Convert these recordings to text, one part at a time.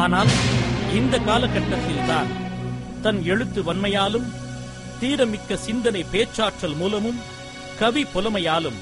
ஆனால் இந்த காலகட்டத்தில்தான் தன் எழுத்து வன்மையாலும் தீரமிக்க சிந்தனை பேச்சாற்றல் மூலமும் கவி புலமையாலும்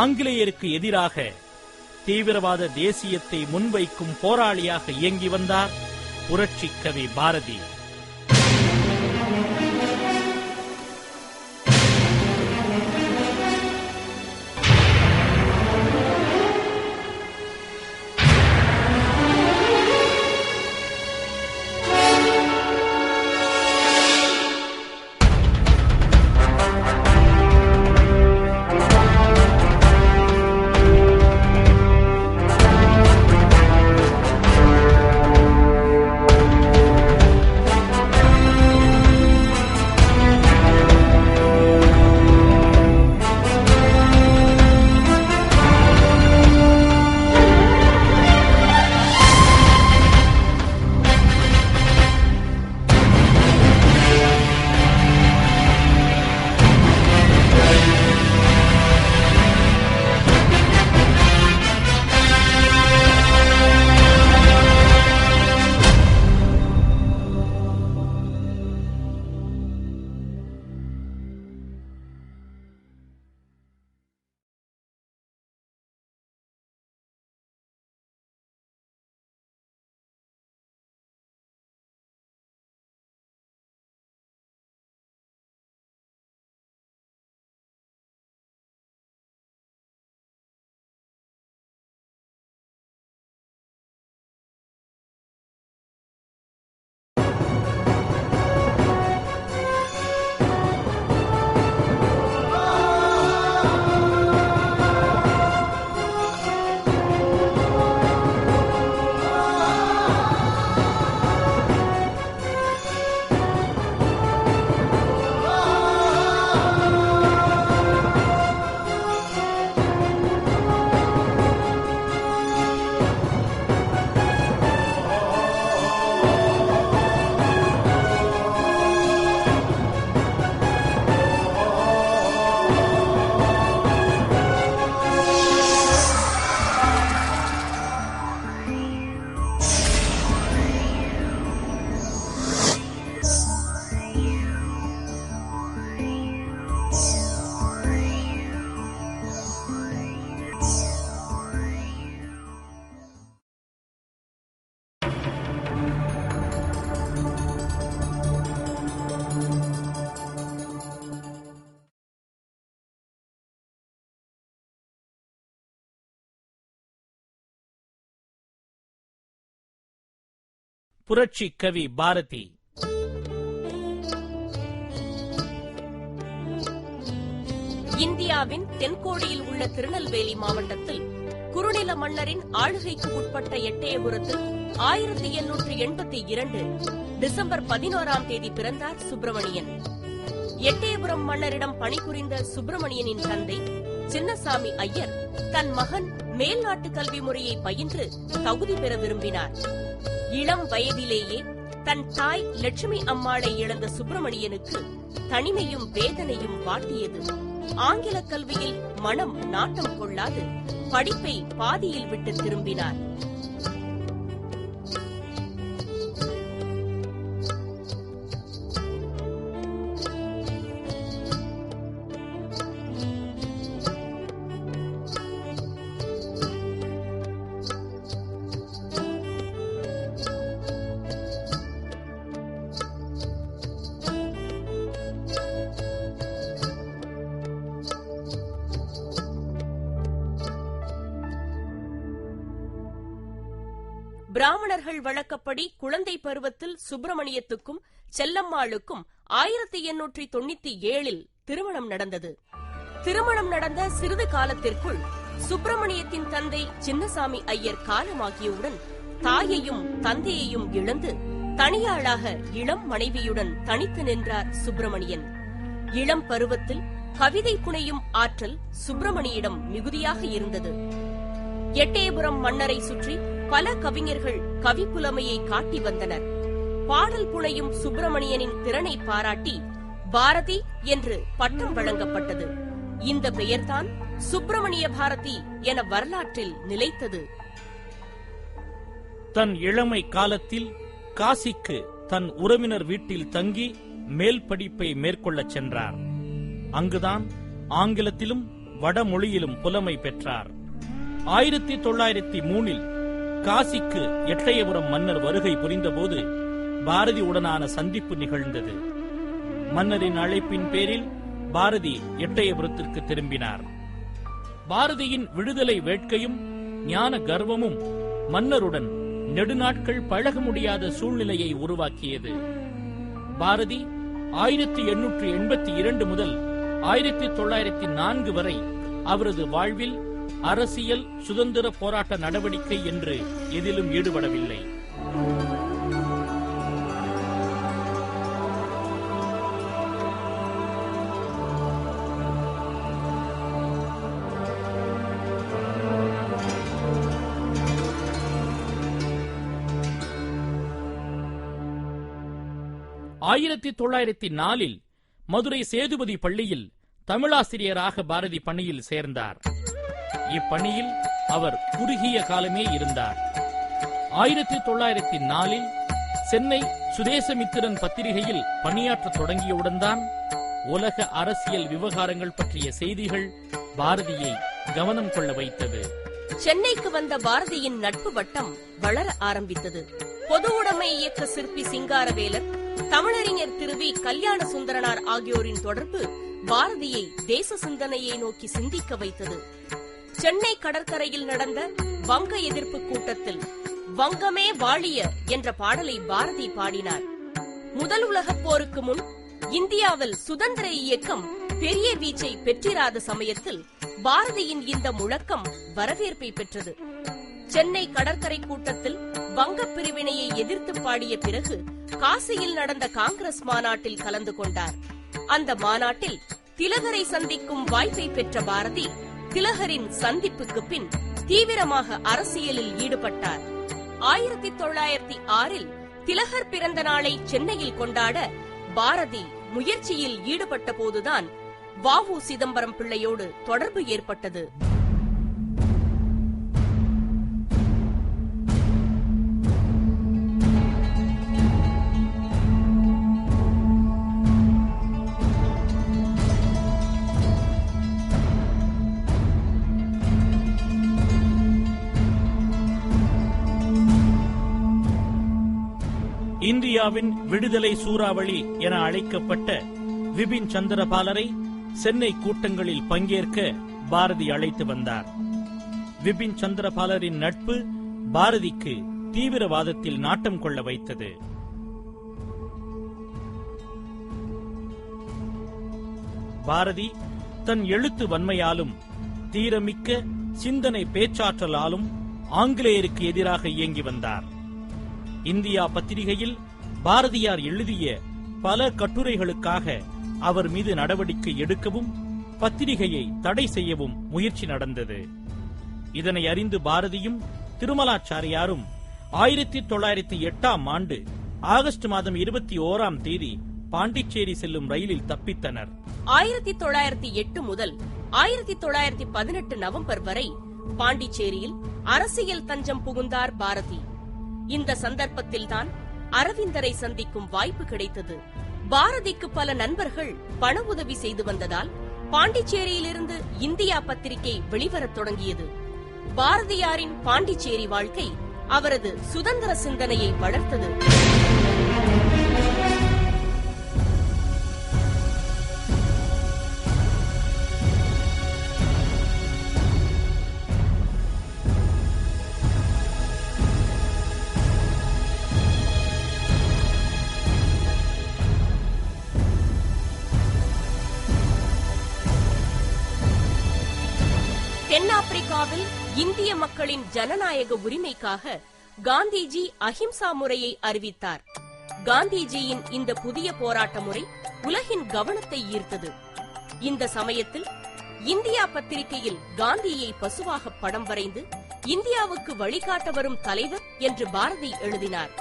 ஆங்கிலேயருக்கு எதிராக தீவிரவாத தேசியத்தை முன்வைக்கும் போராளியாக இயங்கி வந்தார் புரட்சி கவி பாரதி. புரட்சி கவி பாரதி. இந்தியாவின் தென்கோடியில் உள்ள திருநெல்வேலி மாவட்டத்தில் குறுநில மன்னரின் ஆளுகைக்கு உட்பட்ட எட்டயபுரத்தில் 1882 டிசம்பர் 11ஆம் தேதி பிறந்தார் சுப்பிரமணியன். எட்டயபுரம் மன்னரிடம் பணிபுரிந்த சுப்பிரமணியனின் தந்தை சின்னசாமி ஐயர் தன் மகன் மேல்நாட்டு கல்வி முறையை பயின்று தகுதி பெற விரும்பினார். இளம் வயதிலேயே தன் தாய் லட்சுமி அம்மாளை இழந்த சுப்பிரமணியனுக்கு தனிமையும் வேதனையும் வாட்டியது. ஆங்கில கல்வியில் மனம் நாட்டம் கொள்ளாது படிப்பை பாதியில் விட்டு திரும்பினார். பிராமணர்கள் வழக்கப்படி குழந்தை பருவத்தில் சுப்பிரமணியத்துக்கும் செல்லம்மாளுக்கும் 1897 திருமணம் நடந்தது. திருமணம் நடந்த சிறிது காலத்திற்குள் சுப்பிரமணியத்தின் தந்தை சின்னசாமி ஐயர் காலமாகியவுடன் தாயையும் தந்தையையும் இழந்து தனியாளாக இளம் மனைவியுடன் தனித்து நின்றார் சுப்பிரமணியன். இளம் பருவத்தில் கவிதை புனையும் ஆற்றல் சுப்பிரமணியிடம் மிகுதியாக இருந்தது. எட்டயபுரம் மன்னரை சுற்றி பல கவிஞர்கள் கவிப்புலமையை காட்டி வந்தனர். பாடல் புனையும் சுப்பிரமணியனின் திறனை பாராட்டி பாரதி என்று பட்டம் வழங்கப்பட்டது. இந்த பெயர்தான் சுப்பிரமணிய பாரதி என வரலாற்றில் நிலைத்தது. தன் இளமை காலத்தில் காசிக்கு தன் உறவினர் வீட்டில் தங்கி மேல் படிப்பை மேற்கொள்ளச் சென்றார். அங்குதான் ஆங்கிலத்திலும் வடமொழியிலும் புலமை பெற்றார். 1903 காசிக்கு எட்டயபுரம் மன்னர் வருகை புரிந்தபோது பாரதியுடனான சந்திப்பு நிகழ்ந்தது. மன்னரின் அழைப்பின் பேரில் பாரதி எட்டயபுரத்திற்கு திரும்பினார். பாரதியின் விடுதலை வேட்கையும் ஞான கர்வமும் மன்னருடன் நெடுநாட்கள் பழக முடியாத சூழ்நிலையை உருவாக்கியது. பாரதி 1882 முதல் 1904 வரை அவரது வாழ்வில் அரசியல் சுதந்திர போராட்ட நடவடிக்கை என்று எதிலும் ஈடுபடவில்லை. ஆயிரத்தி 1904 மதுரை சேதுபதி பள்ளியில் தமிழாசிரியராக பாரதி பணியில் சேர்ந்தார். இப்பணியில் அவர் குறுகிய காலமே இருந்தார். 1904 சென்னை சுதேசமித்திரன் பத்திரிகையில் பணியாற்ற தொடங்கியவுடன் தான் உலக அரசியல் விவகாரங்கள் பற்றிய செய்திகள் பாரதியை கவனம் கொள்ள வைத்தது. சென்னைக்கு வந்த பாரதியின் நட்பு வட்டம் வளர ஆரம்பித்தது. பொது உடைமை இயக்க சிற்பி சிங்காரவேலர், தமிழறிஞர் திருவி கல்யாண சுந்தரனார் ஆகியோரின் தொடர்பு பாரதியை தேச சிந்தனையை நோக்கி சிந்திக்க வைத்தது. சென்னை கடற்கரையில் நடந்த வங்க எதிர்ப்பு கூட்டத்தில் வங்கமே வாழிய என்ற பாடலை பாரதி பாடினார். முதல் உலகப் போருக்கு முன் இந்தியாவில் சுதந்திர இயக்கம் பெரிய வீச்சை பெற்றிராத சமயத்தில் பாரதியின் இந்த முழக்கம் வரவேற்பை பெற்றது. சென்னை கடற்கரை கூட்டத்தில் வங்க பிரிவினையை எதிர்த்து பாடிய பிறகு காசியில் நடந்த காங்கிரஸ் மாநாட்டில் கலந்து கொண்டார். அந்த மாநாட்டில் திலகரை சந்திக்கும் வாய்ப்பை பெற்ற பாரதி திலகரின் சந்திப்புக்கு பின் தீவிரமாக அரசியலில் ஈடுபட்டார். 1906 திலகர் பிறந்த நாளை சென்னையில் கொண்டாட பாரதி முயற்சியில் ஈடுபட்ட போதுதான் வ.உ. சிதம்பரம் பிள்ளையோடு தொடர்பு ஏற்பட்டது. இந்தியாவின் விடுதலை சூறாவளி என அழைக்கப்பட்ட விபின் சந்திரபாலரை சென்னை கூட்டங்களில் பங்கேற்க பாரதி அழைத்து வந்தார். விபின் சந்திரபாலரின் நட்பு பாரதிக்கு தீவிரவாதத்தில் நாட்டம் கொள்ள வைத்தது. பாரதி தன் எழுத்து வன்மையாலும் தீரமிக்க சிந்தனை பேச்சாற்றலாலும் ஆங்கிலேயருக்கு எதிராக இயங்கி வந்தார். இந்தியா பத்திரிகையில் பாரதியார் எழுதிய பல கட்டுரைகளுக்காக அவர் மீது நடவடிக்கை எடுக்கவும் பத்திரிகையை தடை செய்யவும் முயற்சி நடந்தது. இதனை அறிந்து பாரதியும் திருமலாச்சாரியாரும் 1908 ஆகஸ்ட் மாதம் 21 பாண்டிச்சேரி செல்லும் ரயிலில் தப்பித்தனர். 1908 முதல் 1918 நவம்பர் வரை பாண்டிச்சேரியில் அரசியல் தஞ்சம் புகுந்தார் பாரதி. இந்த சந்தர்ப்பத்தில்தான் அரவிந்தரை சந்திக்கும் வாய்ப்பு கிடைத்தது. பாரதிக்கு பல நண்பர்கள் பண உதவி செய்து வந்ததால் பாண்டிச்சேரியிலிருந்து இந்தியா பத்திரிகை வெளிவரத் தொடங்கியது. பாரதியாரின் பாண்டிச்சேரி வாழ்க்கை அவரது சுதந்திர சிந்தனையை வளர்த்தது. தென்னாப்பிரிக்காவில் இந்திய மக்களின் ஜனநாயக உரிமைக்காக காந்திஜி அஹிம்சா முறையை அறிவித்தார். காந்திஜியின் இந்த புதிய போராட்ட முறை உலகின் கவனத்தை ஈர்த்தது. இந்த சமயத்தில் இந்தியா பத்திரிகையில் காந்தியை பசுவாக படம் வரைந்து இந்தியாவுக்கு வழிகாட்ட வரும் தலைவர் என்று பாரதி எழுதினார்.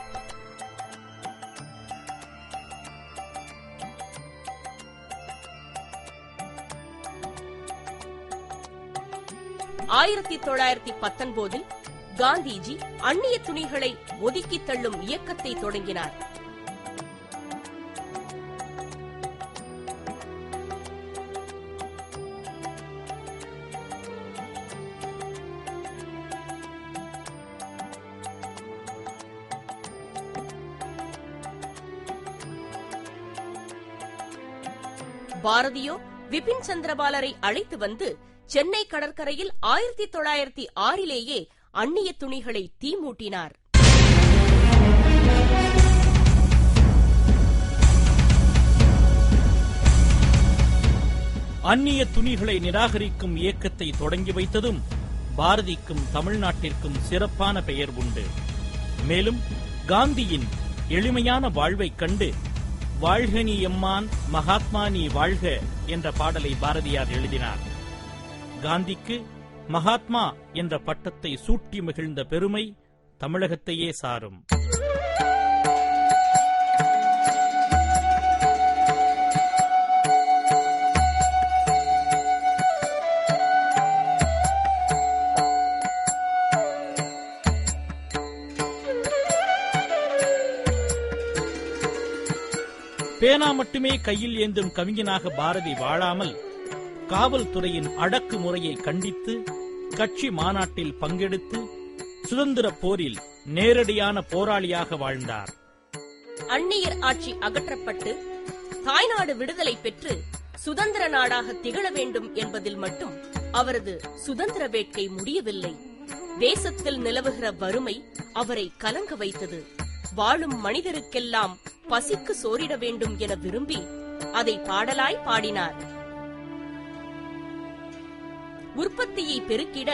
ஆயிரத்தி 1919 காந்திஜி அந்நிய துணிகளை ஒதுக்கித் தள்ளும் இயக்கத்தை தொடங்கினார். பாரதியோ விபின் சந்திரபாலரை அழைத்து வந்து சென்னை கடற்கரையில் 1906 அந்நிய துணிகளை தீமூட்டினார். அந்நிய துணிகளை நிராகரிக்கும் இயக்கத்தை தொடங்கி வைத்ததும் பாரதிக்கும் தமிழ்நாட்டிற்கும் சிறப்பான பெயர் உண்டு. மேலும் காந்தியின் எளிமையான வாழ்வைக் கண்டு வாழ்க நீ எம்மான் மகாத்மா நீ வாழ்க என்ற பாடலை பாரதியார் எழுதினார். காந்திக்கு மகாத்மா என்ற பட்டத்தை சூட்டி மகிழ்ந்த பெருமை தமிழகத்தையே சாரும். பேனா மட்டுமே கையில் ஏந்தும் கவிஞனாக பாரதி வாழாமல் காவல்துறையின் அடக்குமுறையை கண்டித்து கட்சி மாநாட்டில் பங்கெடுத்து சுதந்திர போரில் நேரடியான போராளியாக வாழ்ந்தார். அந்நியர் ஆட்சி அகற்றப்பட்டு தாய்நாடு விடுதலை பெற்று சுதந்திர நாடாக திகழ வேண்டும் என்பதில் மட்டும் அவரது சுதந்திர வேட்கை முடியவில்லை. தேசத்தில் நிலவுகிற வறுமை அவரை கலங்க வைத்தது. வாழும் மனிதருக்கெல்லாம் பசிக்கு சோறிட வேண்டும் என விரும்பி அதை பாடலாய் பாடினார். உற்பத்தியை பெருக்கிட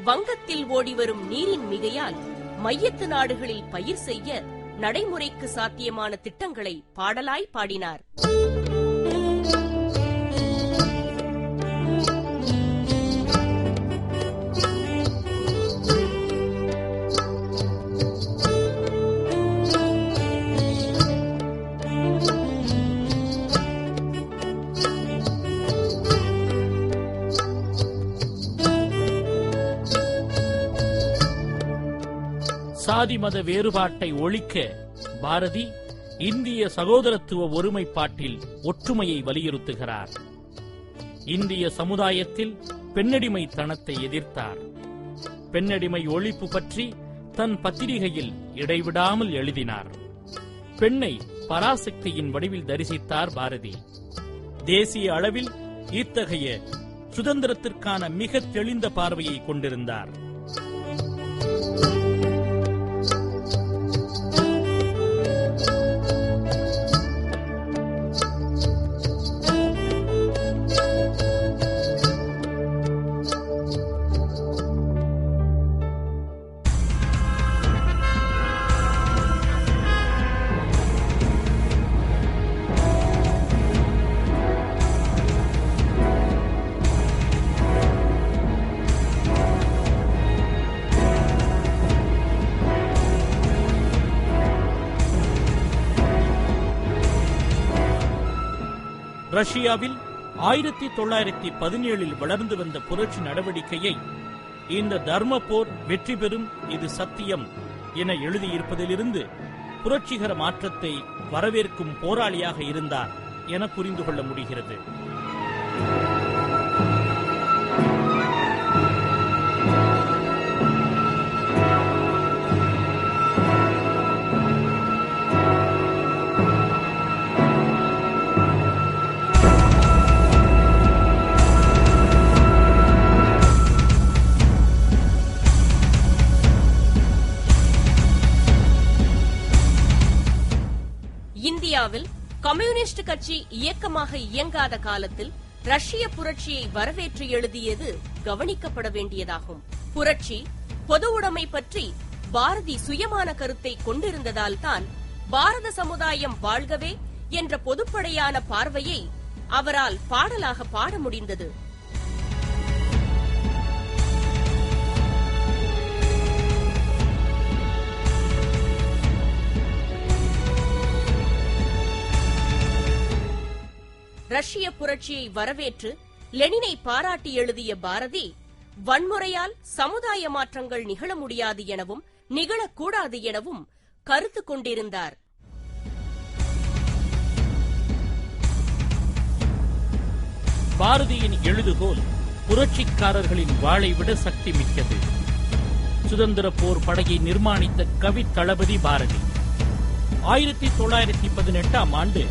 வங்கத்தில் ஓடிவரும் நீரின் மிகையால் மையத்து நாடுகளில் பயிர் செய்ய நடைமுறைக்கு சாத்தியமான திட்டங்களை பாடலாய் பாடினார். சாதி மத வேறுபாட்டை ஒழிக்க பாரதி இந்திய சகோதரத்துவ ஒருமைப்பாட்டில் ஒற்றுமையை வலியுறுத்துகிறார். இந்திய சமுதாயத்தில் பெண்ணடிமைத்தனத்தை எதிர்த்தார். பெண்ணடிமை ஒழிப்பு பற்றி தன் பத்திரிகையில் இடைவிடாமல் எழுதினார். பெண்ணை பராசக்தியின் வடிவில் தரிசித்தார் பாரதி. தேசிய அளவில் இத்தகைய சுதந்திரத்திற்கான மிக தெளிந்த பார்வையை கொண்டிருந்தார். ரஷ்யாவில் 1917 வளர்ந்து வந்த புரட்சி நடவடிக்கையை இந்த தர்ம போர் வெற்றி பெறும், இது சத்தியம் என எழுதியிருப்பதிலிருந்து புரட்சிகர மாற்றத்தை வரவேற்கும் போராளியாக இருந்தார் என புரிந்து கொள்ள முடிகிறது. இந்தியாவில் கம்யூனிஸ்ட் கட்சி இயக்கமாக இயங்காத காலத்தில் ரஷ்ய புரட்சியை வரவேற்று எழுதியது கவனிக்கப்பட வேண்டியதாகும். புரட்சி, பொது உடைமை பற்றி பாரதி சுயமான கருத்தை கொண்டிருந்ததால் தான் பாரத சமுதாயம் வாழ்கவே என்ற பொதுப்படையான பார்வையை அவரால் பாடலாக பாட முடிந்தது. ரஷ்ய புரட்சியை வரவேற்று லெனினை பாராட்டி எழுதிய பாரதி, வன்முறையால் சமுதாய மாற்றங்கள் நிகழ முடியாது எனவும் நிகழக்கூடாது எனவும் கருத்து கொண்டிருந்தார். பாரதியின் எழுதுகோல் புரட்சிக்காரர்களின் வாளை விட சக்தி மிக்கது. சுதந்திர போர் படையை நிர்மாணித்த கவி தளபதி பாரதி. 1918ஆம் ஆண்டு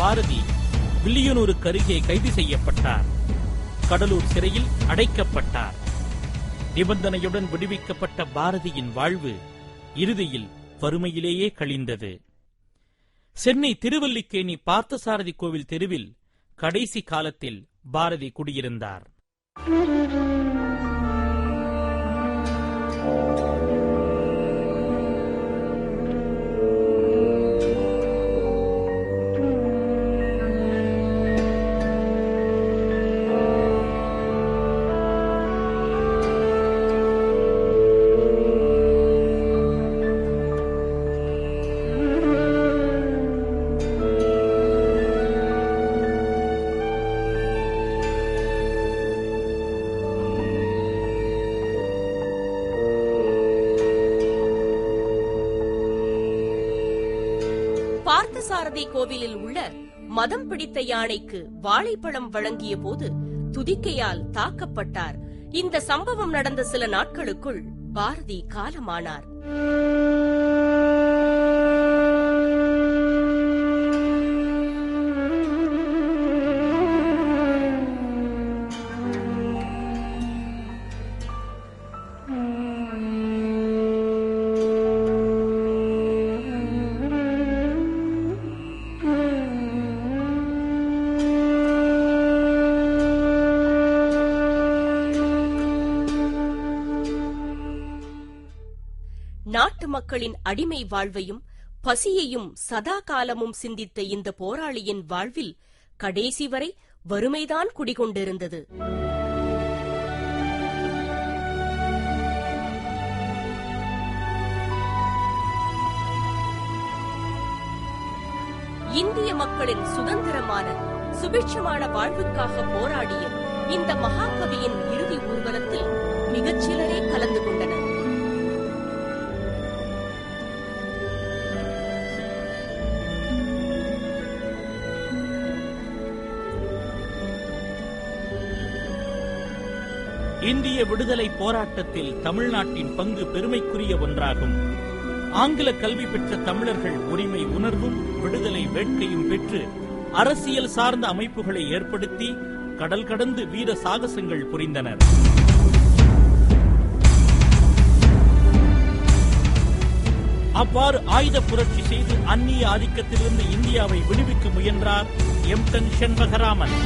பாரதி வில்லியனூருக்கு அருகே கைது செய்யப்பட்டார். கடலூர் சிறையில் அடைக்கப்பட்டார். நிபந்தனையுடன் விடுவிக்கப்பட்ட பாரதியின் வாழ்வு இறுதியில் வறுமையிலேயே கழிந்தது. சென்னை திருவல்லிக்கேணி பார்த்தசாரதி கோவில் தெருவில் கடைசி காலத்தில் பாரதி குடியிருந்தார். பார்த்தசாரதி கோவிலில் உள்ள மதம் பிடித்த யானைக்கு வாழைப்பழம் வழங்கிய போது துதிக்கையால் தாக்கப்பட்டார். இந்த சம்பவம் நடந்த சில நாட்களுக்குள் பாரதி காலமானார். நாட்டு மக்களின் அடிமை வாழ்வையும் பசியையும் சதா காலமும் சிந்தித்த இந்த போராளியின் வாழ்வில் கடைசி வரை வறுமைதான் குடிகொண்டிருந்தது. இந்திய மக்களின் சுதந்திரமான சுபிட்சமான வாழ்வுக்காக போராடிய இந்த மகாகவியின் இறுதி ஊர்வலத்தில் மிகச்சிலரே கலந்து கொண்டனர். இந்திய விடுதலை போராட்டத்தில் தமிழ்நாட்டின் பங்கு பெருமைக்குரிய ஒன்றாகும். ஆங்கில கல்வி பெற்ற தமிழர்கள் உரிமை உணர்வும் விடுதலை வேட்கையும் பெற்று அரசியல் சார்ந்த அமைப்புகளை ஏற்படுத்தி கடல் கடந்து வீர சாகசங்கள் புரிந்தனர். அவ்வாறு ஆயுத புரட்சி செய்து அந்நிய ஆதிக்கத்திலிருந்து இந்தியாவை விடுவிக்க முயன்றார் எம்டன் செண்பகராமன்.